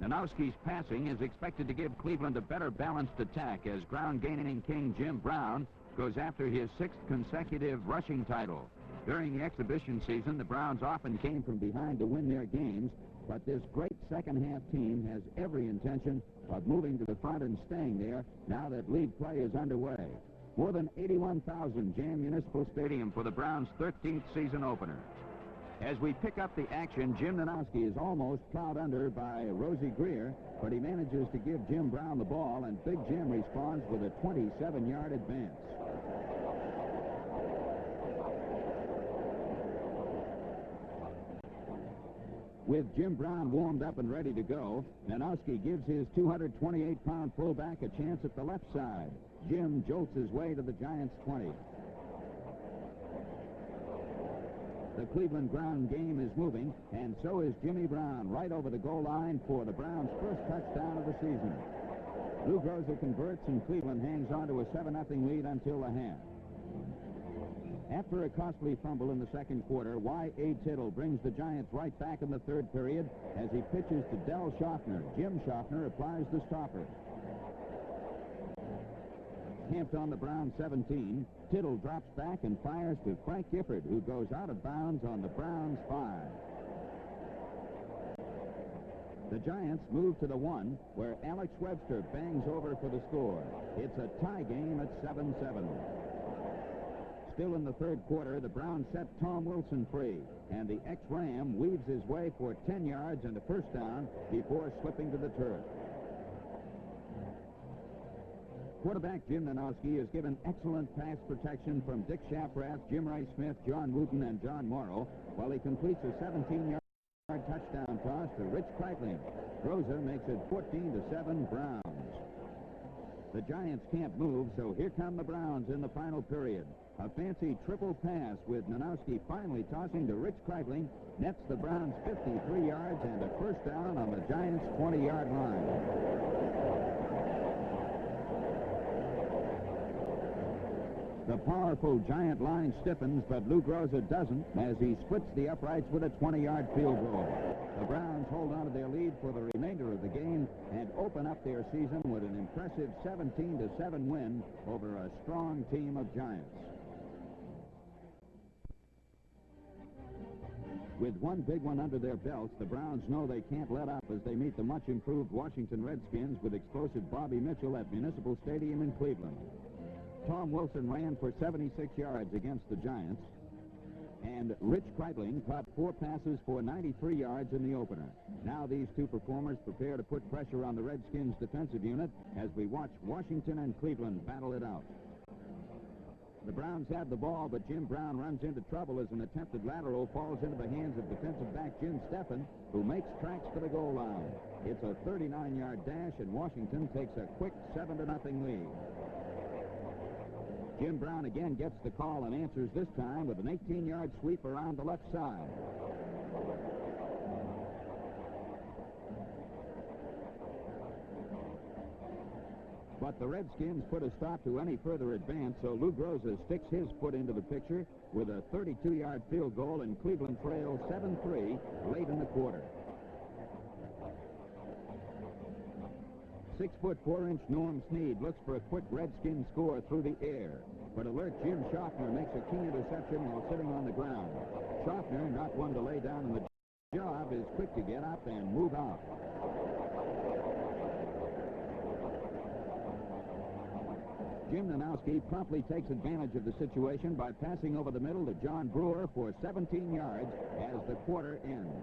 Nanowski's passing is expected to give Cleveland a better balanced attack as ground-gaining king Jim Brown goes after his 6th consecutive rushing title. During the exhibition season, the Browns often came from behind to win their games, but this great second-half team has every intention of moving to the front and staying there now that league play is underway. More than 81,000 jam Municipal Stadium for the Browns' 13th season opener. As we pick up the action, Jim Nanowski is almost plowed under by Rosie Greer, but he manages to give Jim Brown the ball, and Big Jim responds with a 27-yard advance. With Jim Brown warmed up and ready to go, Nanowski gives his 228-pound fullback a chance at the left side. Jim jolts his way to the Giants' 20. The Cleveland ground game is moving, and so is Jimmy Brown right over the goal line for the Browns' first touchdown of the season. Lou Groza converts, and Cleveland hangs on to a 7-0 lead until the half. After a costly fumble in the second quarter, Y.A. Tittle brings the Giants right back in the third period as he pitches to Del Schaffner. Jim Schaffner applies the stopper. Camped on the Browns 17, Tittle drops back and fires to Frank Gifford, who goes out of bounds on the Browns 5. The Giants move to the 1, where Alex Webster bangs over for the score. It's a tie game at 7-7. Still in the third quarter, the Browns set Tom Wilson free, and the ex-Ram weaves his way for 10 yards and a first down before slipping to the turf. Quarterback Jim Nanowski is given excellent pass protection from Dick Shafrath, Jim Ray Smith, John Wooten, and John Morrow, while he completes a 17-yard touchdown toss to Rich Kreitling. Groza makes it 14-7 Browns. The Giants can't move, so here come the Browns in the final period. A fancy triple pass with Nanowski finally tossing to Rich Kreitling nets the Browns 53 yards and a first down on the Giants' 20-yard line. The powerful Giant line stiffens, but Lou Groza doesn't as he splits the uprights with a 20-yard field goal. The Browns hold on to their lead for the remainder of the game and open up their season with an impressive 17-7 win over a strong team of Giants. With one big one under their belts, the Browns know they can't let up as they meet the much-improved Washington Redskins with explosive Bobby Mitchell at Municipal Stadium in Cleveland. Tom Wilson ran for 76 yards against the Giants, and Rich Kreitling caught 4 passes for 93 yards in the opener. Now these two performers prepare to put pressure on the Redskins' defensive unit as we watch Washington and Cleveland battle it out. The Browns have the ball, but Jim Brown runs into trouble as an attempted lateral falls into the hands of defensive back Jim Steffen, who makes tracks for the goal line. It's a 39-yard dash, and Washington takes a quick 7-0 lead. Jim Brown again gets the call and answers this time with an 18-yard sweep around the left side. But the Redskins put a stop to any further advance, so Lou Groza sticks his foot into the picture with a 32-yard field goal, and Cleveland trails 7-3 late in the quarter. 6'4" Norm Snead looks for a quick Redskin score through the air, but alert Jim Schaffner makes a key interception while sitting on the ground. Schaffner, not one to lay down in the job, is quick to get up and move out. Jim Nanowski promptly takes advantage of the situation by passing over the middle to John Brewer for 17 yards as the quarter ends.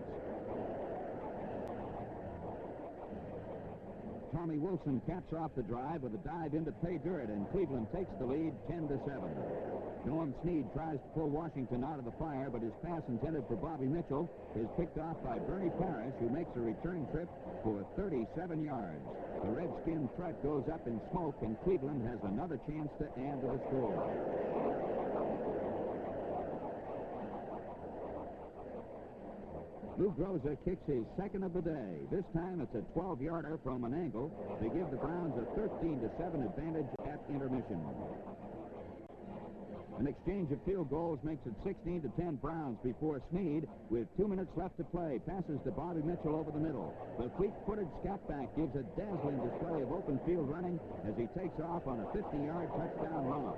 Tommy Wilson caps off the drive with a dive into pay dirt, and Cleveland takes the lead 10-7. Norm Snead tries to pull Washington out of the fire, but his pass intended for Bobby Mitchell is picked off by Bernie Parrish, who makes a return trip for 37 yards. The Redskin threat goes up in smoke, and Cleveland has another chance to add to the score. Lou Groza kicks his second of the day. This time it's a 12-yarder from an angle to give the Browns a 13-7 advantage at intermission. An exchange of field goals makes it 16-10 Browns before Snead, with 2 minutes left to play, passes to Bobby Mitchell over the middle. The fleet-footed scatback gives a dazzling display of open field running as he takes off on a 50-yard touchdown run.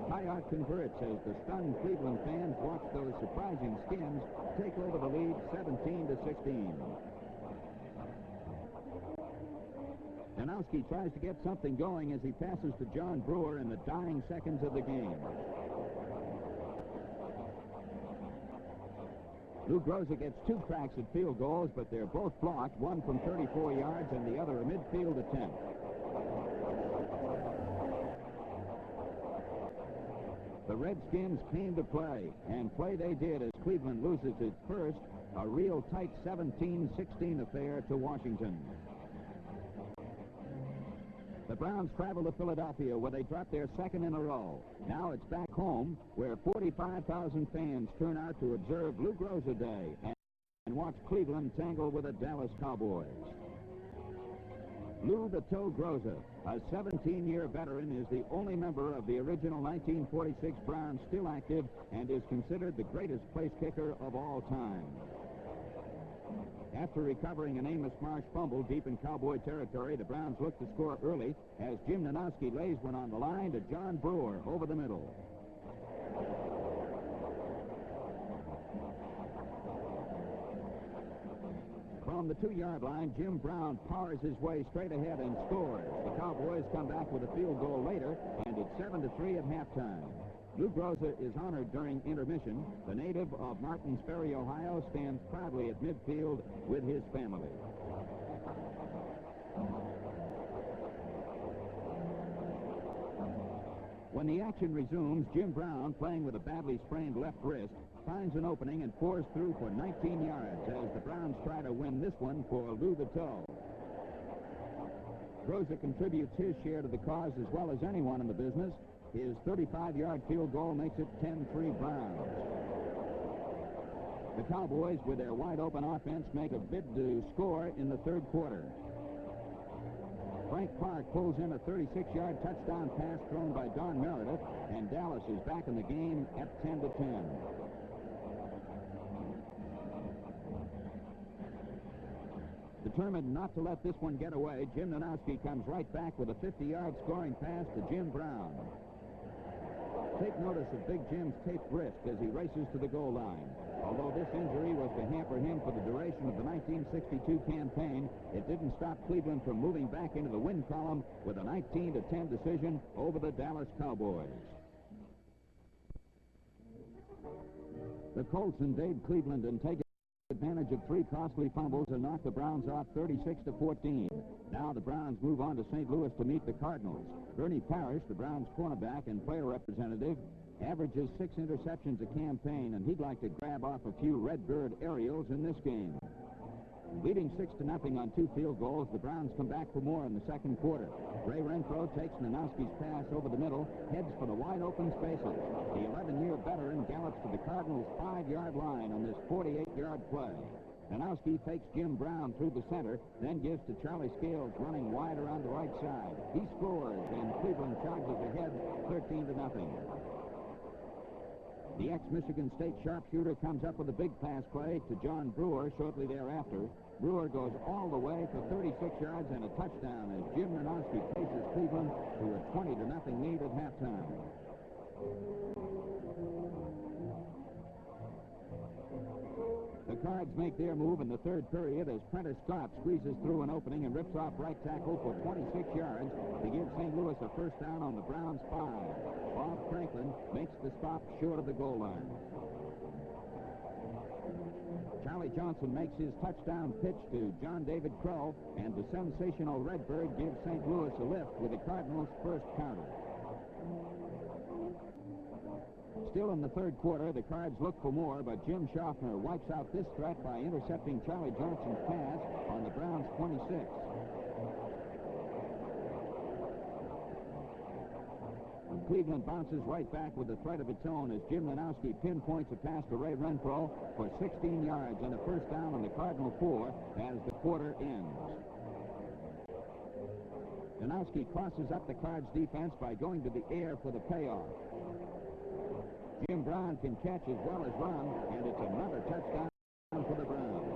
Hyatt converts as the stunned Cleveland fans watch those surprising Skins take over the lead 17-16. Danowski tries to get something going as he passes to John Brewer in the dying seconds of the game. Lou Groza gets 2 cracks at field goals, but they're both blocked, one from 34 yards and the other a midfield attempt. The Redskins came to play, and play they did as Cleveland loses its first, a real tight 17-16 affair to Washington. The Browns travel to Philadelphia, where they drop their second in a row. Now it's back home, where 45,000 fans turn out to observe Lou Groza Day and watch Cleveland tangle with the Dallas Cowboys. Lou the Toe Groza, a 17-year veteran, is the only member of the original 1946 Browns still active and is considered the greatest place kicker of all time. After recovering an Amos Marsh fumble deep in Cowboy territory, the Browns look to score early as Jim Danowski lays one on the line to John Brewer over the middle. From the 2-yard line, Jim Brown powers his way straight ahead and scores. The Cowboys come back with a field goal later, and it's 7-3 at halftime. Lou Groza is honored during intermission. The native of Martins Ferry, Ohio, stands proudly at midfield with his family. When the action resumes, Jim Brown, playing with a badly sprained left wrist, finds an opening and pours through for 19 yards as the Browns try to win this one for Lou the Toe. Groza contributes his share to the cause as well as anyone in the business. His 35-yard field goal makes it 10-3 Browns. The Cowboys, with their wide-open offense, make a bid to score in the third quarter. Frank Clark pulls in a 36-yard touchdown pass thrown by Don Meredith, and Dallas is back in the game at 10-10. Determined not to let this one get away, Jim Danowski comes right back with a 50-yard scoring pass to Jim Brown. Take notice of Big Jim's taped wrist as he races to the goal line. Although this injury was to hamper him for the duration of the 1962 campaign, it didn't stop Cleveland from moving back into the win column with a 19-10 decision over the Dallas Cowboys. The Colts invade Cleveland and take advantage of 3 costly fumbles and knock the Browns off 36-14. Now the Browns move on to St. Louis to meet the Cardinals. Bernie Parrish, the Browns cornerback and player representative, averages 6 interceptions a campaign, and he'd like to grab off a few Redbird aerials in this game. Leading 6-0 on 2 field goals, the Browns come back for more in the second quarter. Ray Renfro takes Danowski's pass over the middle, heads for the wide-open spaces. The 11-year veteran gallops to the Cardinals' 5-yard line on this 48-yard play. Danowski fakes Jim Brown through the center, then gives to Charlie Scales running wide around the right side. He scores, and Cleveland charges ahead 13-0. The ex-Michigan State sharpshooter comes up with a big pass play to John Brewer shortly thereafter. Brewer goes all the way for 36 yards and a touchdown as Jim Danowski places Cleveland to a 20-0 lead at halftime. The Cards make their move in the third period as Prentice Scott squeezes through an opening and rips off right tackle for 26 yards to give St. Louis a first down on the Browns' 5. Bob Franklin makes the stop short of the goal line. Charlie Johnson makes his touchdown pitch to John David Crow, and the sensational Redbird gives St. Louis a lift with the Cardinals' first counter. Still in the third quarter, the Cards look for more, but Jim Schaffner wipes out this threat by intercepting Charlie Johnson's pass on the Browns' 26. Cleveland bounces right back with a threat of its own as Jim Danowski pinpoints a pass to Ray Renfro for 16 yards and a first down on the Cardinal 4 as the quarter ends. Danowski crosses up the Cards' defense by going to the air for the payoff. Jim Brown can catch as well as run, and it's another touchdown for the Browns.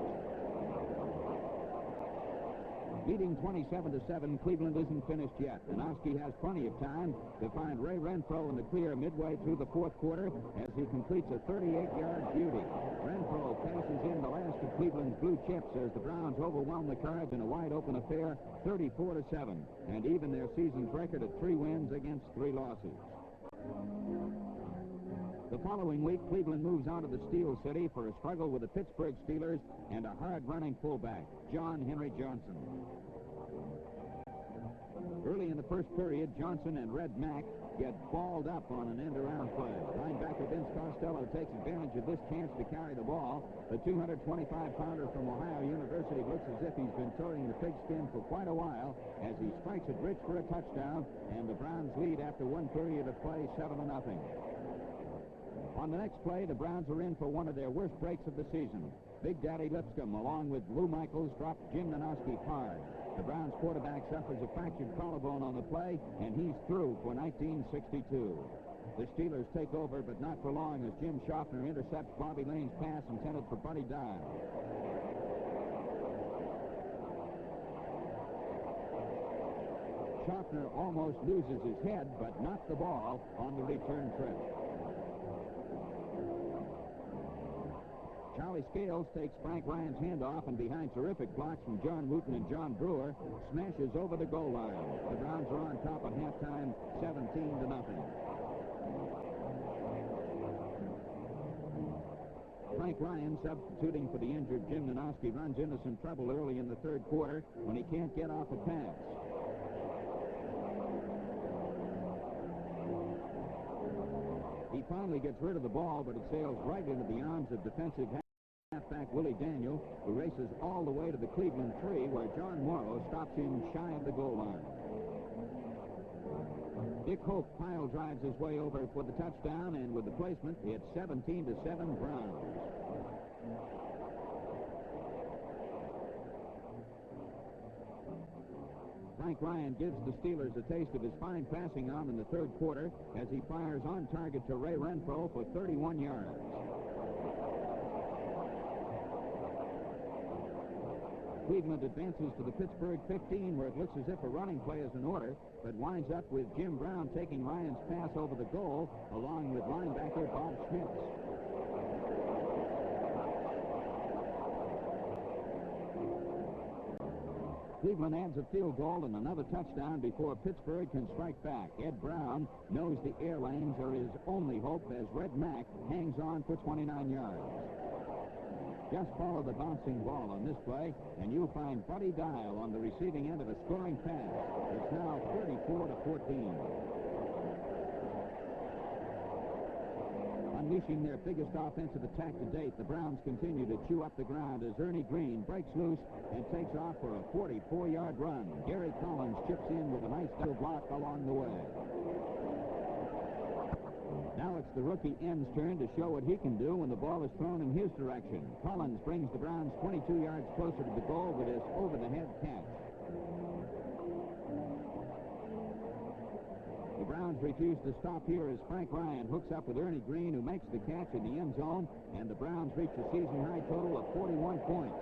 Leading 27-7, Cleveland isn't finished yet. Nowski has plenty of time to find Ray Renfro in the clear midway through the fourth quarter as he completes a 38-yard beauty. Renfro passes in the last of Cleveland's blue chips as the Browns overwhelm the Cards in a wide-open affair, 34-7, and even their season's record at 3 wins against 3 losses. The following week, Cleveland moves on to the Steel City for a struggle with the Pittsburgh Steelers and a hard-running fullback, John Henry Johnson. Early in the first period, Johnson and Red Mack get balled up on an end-around play. Linebacker Vince Costello takes advantage of this chance to carry the ball. The 225-pounder from Ohio University looks as if he's been toting the pigskin for quite a while as he strikes it rich for a touchdown, and the Browns lead after one period of play 7-0. On the next play, the Browns are in for one of their worst breaks of the season. Big Daddy Lipscomb, along with Lou Michaels, dropped Jim Nanoski hard. The Browns quarterback suffers a fractured collarbone on the play, and he's through for 1962. The Steelers take over, but not for long, as Jim Schaffner intercepts Bobby Lane's pass intended for Buddy Dial. Schaffner almost loses his head, but not the ball on the return trip. Charlie Scales takes Frank Ryan's handoff, and behind terrific blocks from John Wooten and John Brewer, smashes over the goal line. The Browns are on top at halftime, 17-0. Frank Ryan, substituting for the injured Jim Nanoski, runs into some trouble early in the third quarter when he can't get off a pass. He finally gets rid of the ball, but it sails right into the arms of defensive halfback Willie Daniel, who races all the way to the Cleveland 3, where John Morrow stops him shy of the goal line. Dick Hope pile drives his way over for the touchdown, and with the placement, it's 17-7 Browns. Frank Ryan gives the Steelers a taste of his fine passing arm in the third quarter as he fires on target to Ray Renfro for 31 yards. Cleveland advances to the Pittsburgh 15, where it looks as if a running play is in order, but winds up with Jim Brown taking Ryan's pass over the goal, along with linebacker Bob Schmitz. Cleveland adds a field goal and another touchdown before Pittsburgh can strike back. Ed Brown knows the air lanes are his only hope as Red Mack hangs on for 29 yards. Just follow the bouncing ball on this play, and you'll find Buddy Dial on the receiving end of a scoring pass. It's now 34-14. Unleashing their biggest offensive attack to date, the Browns continue to chew up the ground as Ernie Green breaks loose and takes off for a 44-yard run. Gary Collins chips in with a nice double block along the way. Now it's the rookie end's turn to show what he can do when the ball is thrown in his direction. Collins brings the Browns 22 yards closer to the goal with his over-the-head catch. The Browns refuse to stop here as Frank Ryan hooks up with Ernie Green, who makes the catch in the end zone, and the Browns reach a season-high total of 41 points.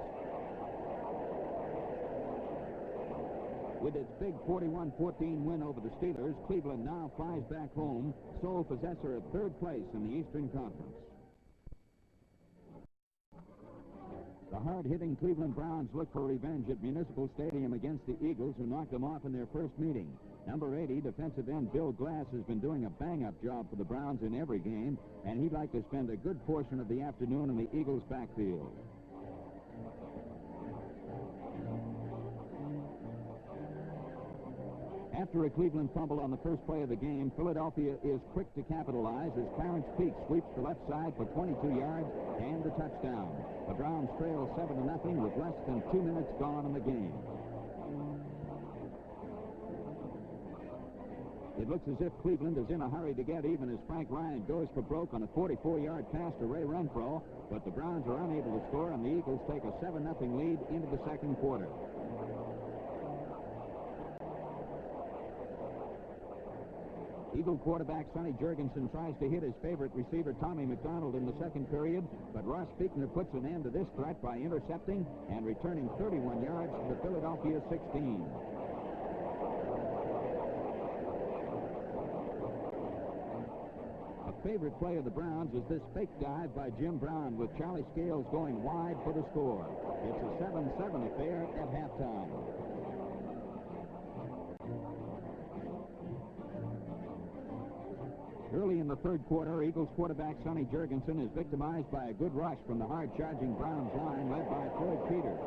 With its big 41-14 win over the Steelers, Cleveland now flies back home, sole possessor of third place in the Eastern Conference. The hard-hitting Cleveland Browns look for revenge at Municipal Stadium against the Eagles, who knocked them off in their first meeting. Number 80, defensive end Bill Glass, has been doing a bang-up job for the Browns in every game, and he'd like to spend a good portion of the afternoon in the Eagles' backfield. After a Cleveland fumble on the first play of the game, Philadelphia is quick to capitalize as Clarence Peak sweeps the left side for 22 yards and the touchdown. The Browns trail 7-0 with less than 2 minutes gone in the game. It looks as if Cleveland is in a hurry to get even as Frank Ryan goes for broke on a 44-yard pass to Ray Renfro, but the Browns are unable to score, and the Eagles take a 7-0 lead into the second quarter. Eagle quarterback Sonny Jurgensen tries to hit his favorite receiver Tommy McDonald in the second period, but Ross Buechner puts an end to this threat by intercepting and returning 31 yards to the Philadelphia 16. A favorite play of the Browns is this fake dive by Jim Brown with Charlie Scales going wide for the score. It's a 7-7 affair at halftime. Early in the third quarter, Eagles quarterback Sonny Jurgensen is victimized by a good rush from the hard-charging Browns line led by Floyd Peters.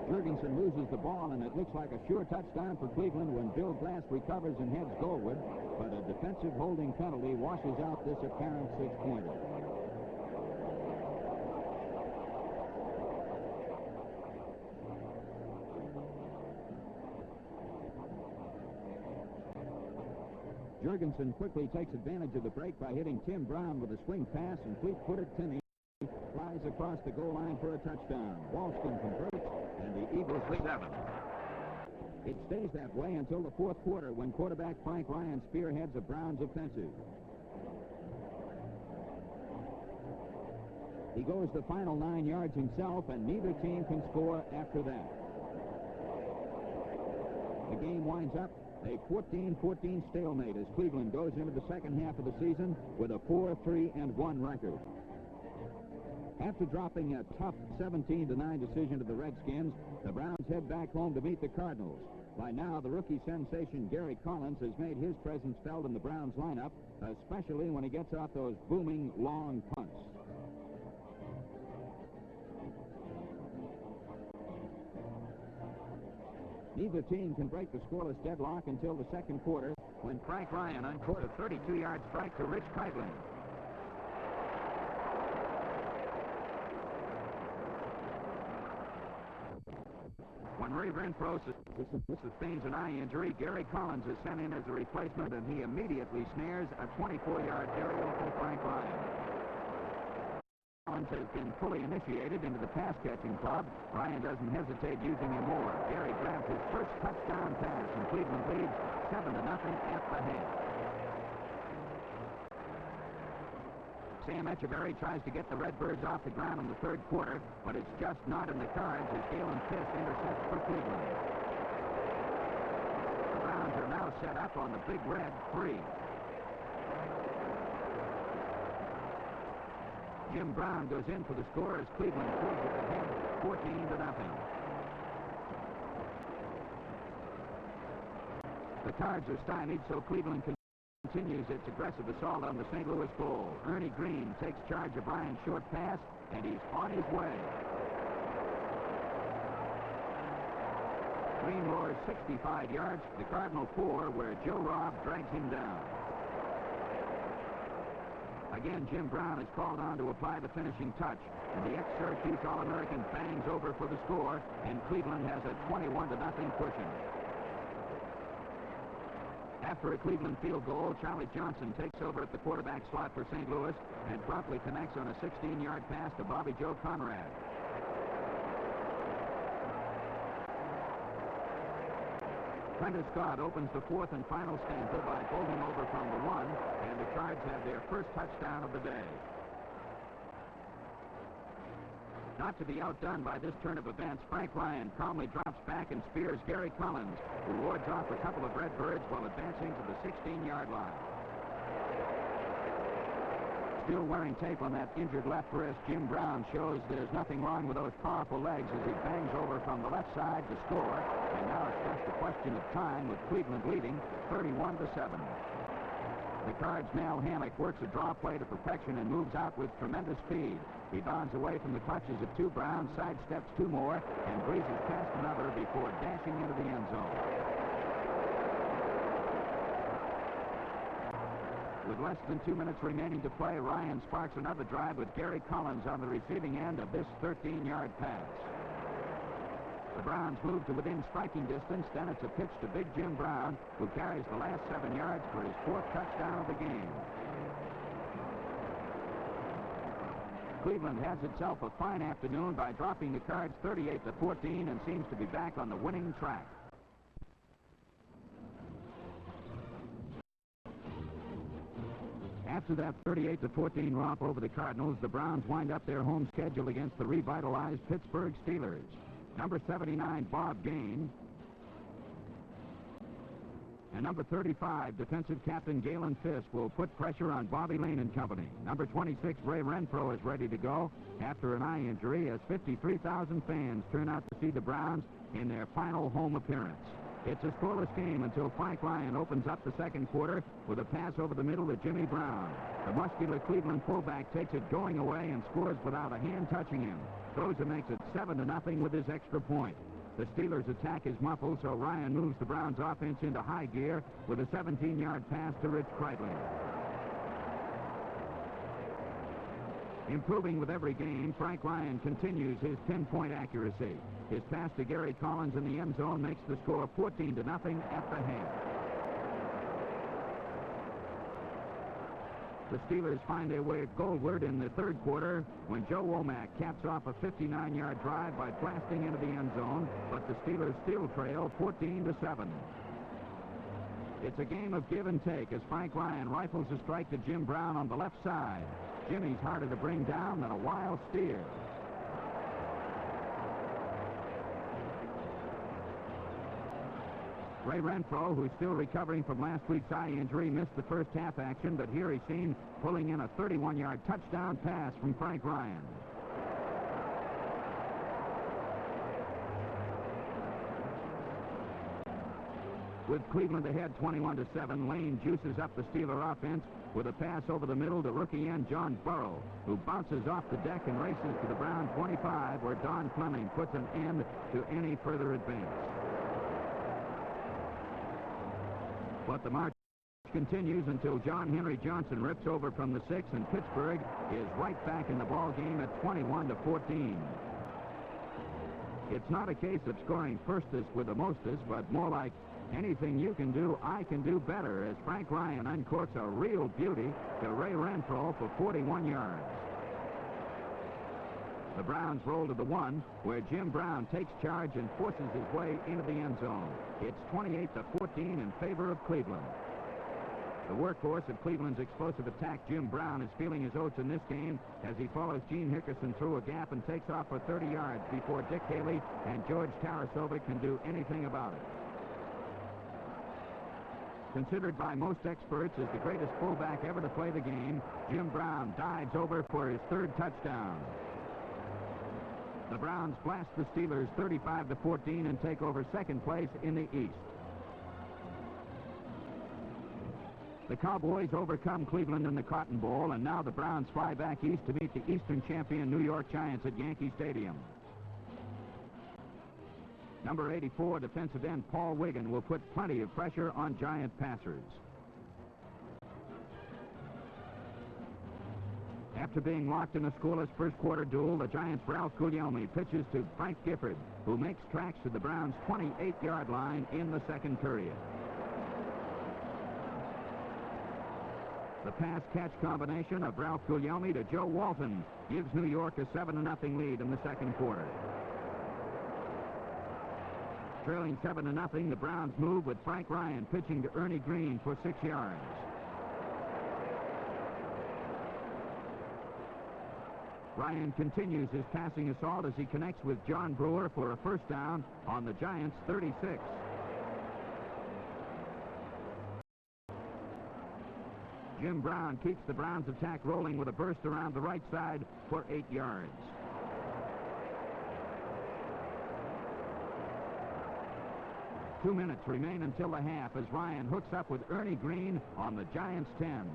Jurgensen loses the ball, and it looks like a sure touchdown for Cleveland when Bill Glass recovers and heads goalward, but a defensive holding penalty washes out this apparent six-pointer. Jurgensen quickly takes advantage of the break by hitting Tim Brown with a swing pass, and fleet-footed Timmy flies across the goal line for a touchdown. Walston converts, and the Eagles lead 7. It stays that way until the fourth quarter when quarterback Frank Ryan spearheads a Browns offensive. He goes the final 9 yards himself, and neither team can score after that. The game winds up a 14-14 stalemate as Cleveland goes into the second half of the season with a 4-3-1 record. After dropping a tough 17-9 decision to the Redskins, the Browns head back home to meet the Cardinals. By now, the rookie sensation Gary Collins has made his presence felt in the Browns lineup, especially when he gets off those booming long punts. Neither team can break the scoreless deadlock until the second quarter when Frank Ryan uncaught a 32-yard strike to Rich Keitlin. When Ray Renfro sustains an eye injury, Gary Collins is sent in as a replacement, and he immediately snares a 24-yard aerial for Frank Ryan. Collins has been fully initiated into the pass-catching club. Ryan doesn't hesitate using him more. Gary grabs his first touchdown pass, and Cleveland leads 7-0 at the half. Sam Echeverry tries to get the Redbirds off the ground in the third quarter, but it's just not in the cards as Galen Fisk intercepts for Cleveland. The Browns are now set up on the Big Red 3. Jim Brown goes in for the score as Cleveland pulls it ahead 14-0. The Cards are stymied, so Cleveland continues its aggressive assault on the St. Louis Bowl. Ernie Green takes charge of Ryan's short pass, and he's on his way. Green roars 65 yards to the Cardinal 4, where Joe Robb drags him down. Again, Jim Brown is called on to apply the finishing touch, and the ex-Syracuse All-American bangs over for the score, and Cleveland has a 21-0 cushion. After a Cleveland field goal, Charlie Johnson takes over at the quarterback slot for St. Louis and promptly connects on a 16-yard pass to Bobby Joe Conrad. Prentice Scott opens the fourth and final stanza by folding over from the 1, and the Cards have their first touchdown of the day. Not to be outdone by this turn of events, Frank Ryan calmly drops back and spears Gary Collins, who wards off a couple of Redbirds while advancing to the 16-yard line. Still wearing tape on that injured left wrist, Jim Brown shows there's nothing wrong with those powerful legs as he bangs over from the left side to score, and now it's just a question of time with Cleveland leading 31-7. The Cards' Mel Hammock works a draw play to perfection and moves out with tremendous speed. He bounds away from the clutches of 2 Browns, sidesteps 2 more, and breezes past another before dashing into the end zone. With less than 2 minutes remaining to play, Ryan sparks another drive with Gary Collins on the receiving end of this 13-yard pass. The Browns move to within striking distance. Then it's a pitch to Big Jim Brown, who carries the last 7 yards for his 4th touchdown of the game. Cleveland has itself a fine afternoon by dropping the Cards 38-14 and seems to be back on the winning track. After that 38-14 romp over the Cardinals, the Browns wind up their home schedule against the revitalized Pittsburgh Steelers. Number 79, Bob Gain, and number 35, defensive captain Galen Fisk, will put pressure on Bobby Lane and company. Number 26, Ray Renfro, is ready to go after an eye injury as 53,000 fans turn out to see the Browns in their final home appearance. It's a scoreless game until Frank Ryan opens up the second quarter with a pass over the middle to Jimmy Brown. The muscular Cleveland fullback takes it going away and scores without a hand touching him. Rosa makes it 7-0 with his extra point. The Steelers' attack is muffled, so Ryan moves the Browns' offense into high gear with a 17-yard pass to Rich Kreitling. Improving with every game, Frank Ryan continues his pinpoint accuracy. His pass to Gary Collins in the end zone makes the score 14-0 at the half. The Steelers find their way goalward in the third quarter when Joe Womack caps off a 59-yard drive by blasting into the end zone, but the Steelers still trail 14-7. It's a game of give and take as Frank Ryan rifles a strike to Jim Brown on the left side. Jimmy's harder to bring down than a wild steer. Ray Renfro, who's still recovering from last week's eye injury, missed the first half action, but here he's seen pulling in a 31-yard touchdown pass from Frank Ryan. With Cleveland ahead 21-7, Lane juices up the Steeler offense with a pass over the middle to rookie end John Burrow, who bounces off the deck and races to the Brown 25, where Don Fleming puts an end to any further advance. But the march continues until John Henry Johnson rips over from the 6, and Pittsburgh is right back in the ball game at 21-14. It's not a case of scoring firstest with the mostest, but more like anything you can do, I can do better, as Frank Ryan uncorks a real beauty to Ray Renfro for 41 yards. The Browns roll to the 1, where Jim Brown takes charge and forces his way into the end zone. It's 28-14 in favor of Cleveland. The workhorse of Cleveland's explosive attack, Jim Brown, is feeling his oats in this game as he follows Gene Hickerson through a gap and takes off for 30 yards before Dick Haley and George Tarasova can do anything about it. Considered by most experts as the greatest fullback ever to play the game, Jim Brown dives over for his third touchdown. The Browns blast the Steelers 35-14 and take over second place in the East. The Cowboys overcome Cleveland in the Cotton Bowl, and now the Browns fly back east to meet the Eastern champion New York Giants at Yankee Stadium. Number 84, defensive end Paul Wiggin, will put plenty of pressure on Giant passers. After being locked in a scoreless first quarter duel, the Giants' Ralph Guglielmi pitches to Frank Gifford, who makes tracks to the Browns' 28-yard line in the second period. The pass-catch combination of Ralph Guglielmi to Joe Walton gives New York a 7-0 lead in the second quarter. Trailing 7-0, the Browns move with Frank Ryan pitching to Ernie Green for 6 yards. Ryan continues his passing assault as he connects with John Brewer for a first down on the Giants' 36. Jim Brown keeps the Browns' attack rolling with a burst around the right side for 8 yards. Two minutes remain until the half as Ryan hooks up with Ernie Green on the Giants' 10.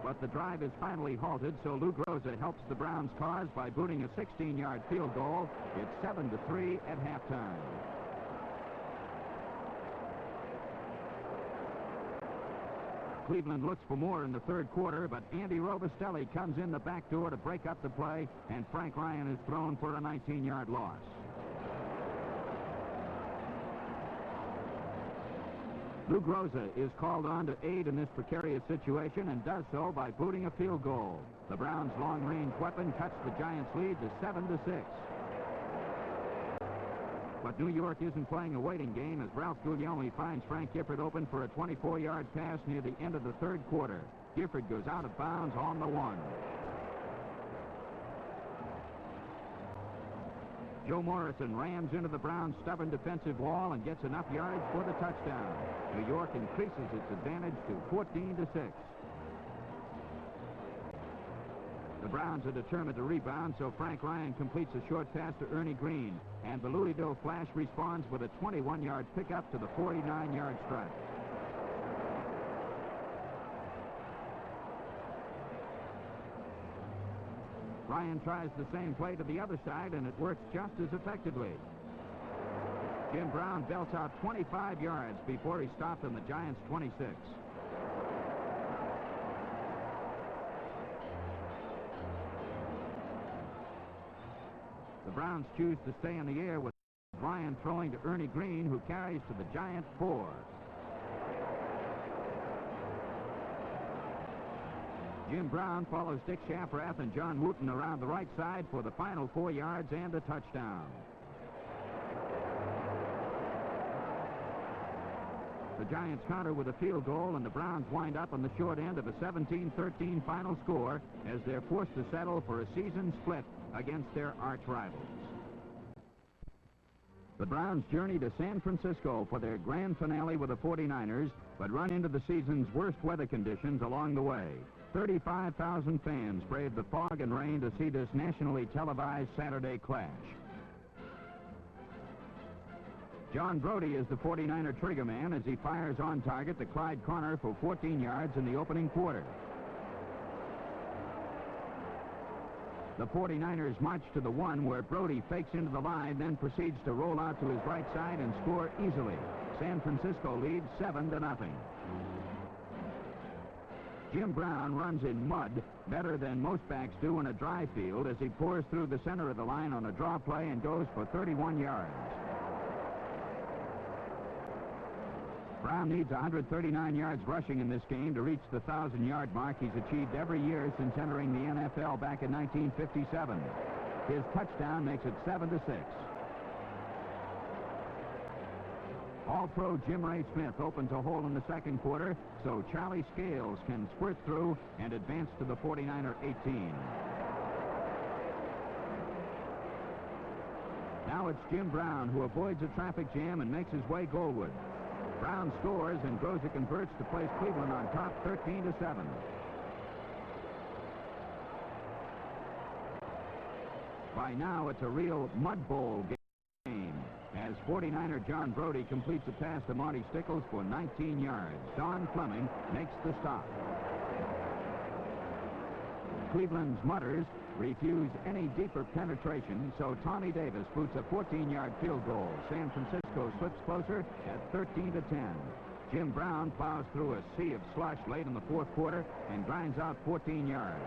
But the drive is finally halted, so Lou Groza helps the Browns' cause by booting a 16-yard field goal. It's 7-3 at halftime. Cleveland looks for more in the third quarter, but Andy Robustelli comes in the back door to break up the play, and Frank Ryan is thrown for a 19-yard loss. Lou Groza is called on to aid in this precarious situation and does so by booting a field goal. The Browns' long-range weapon cuts the Giants' lead to 7-6. But New York isn't playing a waiting game as Ralph Guglielmi finds Frank Gifford open for a 24-yard pass near the end of the third quarter. Gifford goes out of bounds on the 1. Joe Morrison rams into the Browns' stubborn defensive wall and gets enough yards for the touchdown. New York increases its advantage to 14-6. The Browns are determined to rebound, so Frank Ryan completes a short pass to Ernie Green, and the Louisville Flash responds with a 21-yard pickup to the 49-yard stripe. Ryan tries the same play to the other side, and it works just as effectively. Jim Brown belts out 25 yards before he stopped on the Giants' 26. The Browns choose to stay in the air with Ryan throwing to Ernie Green, who carries to the Giant 4. Jim Brown follows Dick Shafrath and John Wooten around the right side for the final 4 yards and a touchdown. The Giants counter with a field goal, and the Browns wind up on the short end of a 17-13 final score as they're forced to settle for a season split against their arch rivals. The Browns journey to San Francisco for their grand finale with the 49ers, but run into the season's worst weather conditions along the way. 35,000 fans braved the fog and rain to see this nationally televised Saturday clash. John Brody is the 49er triggerman as he fires on target to Clyde Corner for 14 yards in the opening quarter. The 49ers march to the 1, where Brody fakes into the line, then proceeds to roll out to his right side and score easily. San Francisco leads 7-0. Jim Brown runs in mud better than most backs do in a dry field as he pours through the center of the line on a draw play and goes for 31 yards. Brown needs 139 yards rushing in this game to reach the 1,000-yard mark he's achieved every year since entering the NFL back in 1957. His touchdown makes it 7-6. All-Pro Jim Ray Smith opens a hole in the second quarter, so Charlie Scales can squirt through and advance to the 49er 18. Now it's Jim Brown who avoids a traffic jam and makes his way goalward. Brown scores, and Groza converts to place Cleveland on top 13-7. By now, it's a real mud bowl game as 49er John Brody completes a pass to Marty Stickles for 19 yards. Don Fleming makes the stop. Cleveland's mutters refuse any deeper penetration, so Tommy Davis boots a 14-yard field goal. San Francisco slips closer at 13-10. Jim Brown plows through a sea of slush late in the fourth quarter and grinds out 14 yards.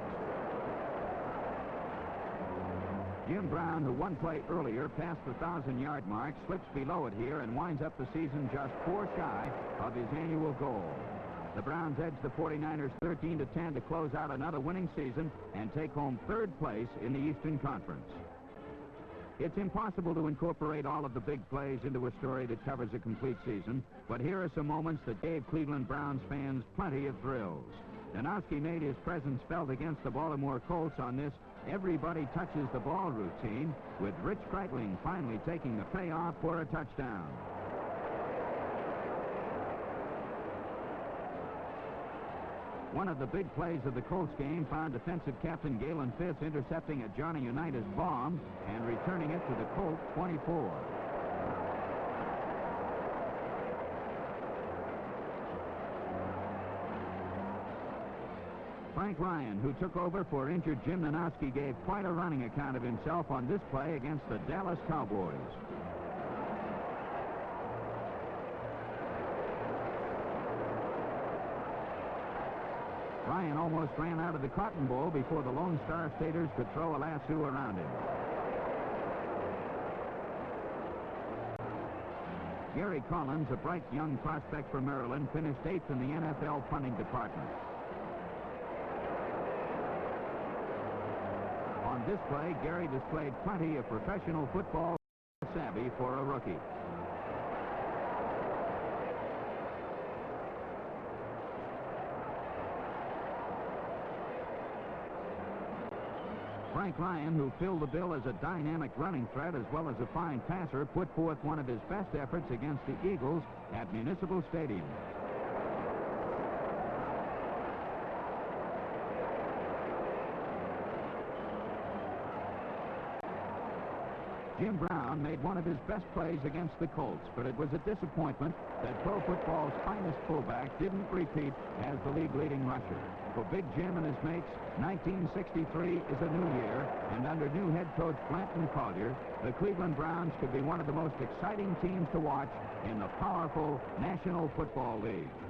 Jim Brown, who one play earlier passed the 1,000-yard mark, slips below it here and winds up the season just 4 shy of his annual goal. The Browns edge the 49ers 13-10 to close out another winning season and take home third place in the Eastern Conference. It's impossible to incorporate all of the big plays into a story that covers a complete season, but here are some moments that gave Cleveland Browns fans plenty of thrills. Danowski made his presence felt against the Baltimore Colts on this everybody touches the ball routine, with Rich Kreitling finally taking the payoff for a touchdown. One of the big plays of the Colts game found defensive captain Galen Fitz intercepting a Johnny Unitas bomb and returning it to the Colts 24. Frank Ryan, who took over for injured Jim Danowski, gave quite a running account of himself on this play against the Dallas Cowboys. Ryan almost ran out of the Cotton Bowl before the Lone Star Staters could throw a lasso around him. Gary Collins, a bright young prospect from Maryland, finished 8th in the NFL punting department. On this play, Gary displayed plenty of professional football savvy for a rookie. Frank Ryan, who filled the bill as a dynamic running threat as well as a fine passer, put forth one of his best efforts against the Eagles at Municipal Stadium. Jim Brown made one of his best plays against the Colts, but it was a disappointment that pro football's finest fullback didn't repeat as the league-leading rusher. For Big Jim and his mates, 1963 is a new year, and under new head coach Blanton Collier, the Cleveland Browns could be one of the most exciting teams to watch in the powerful National Football League.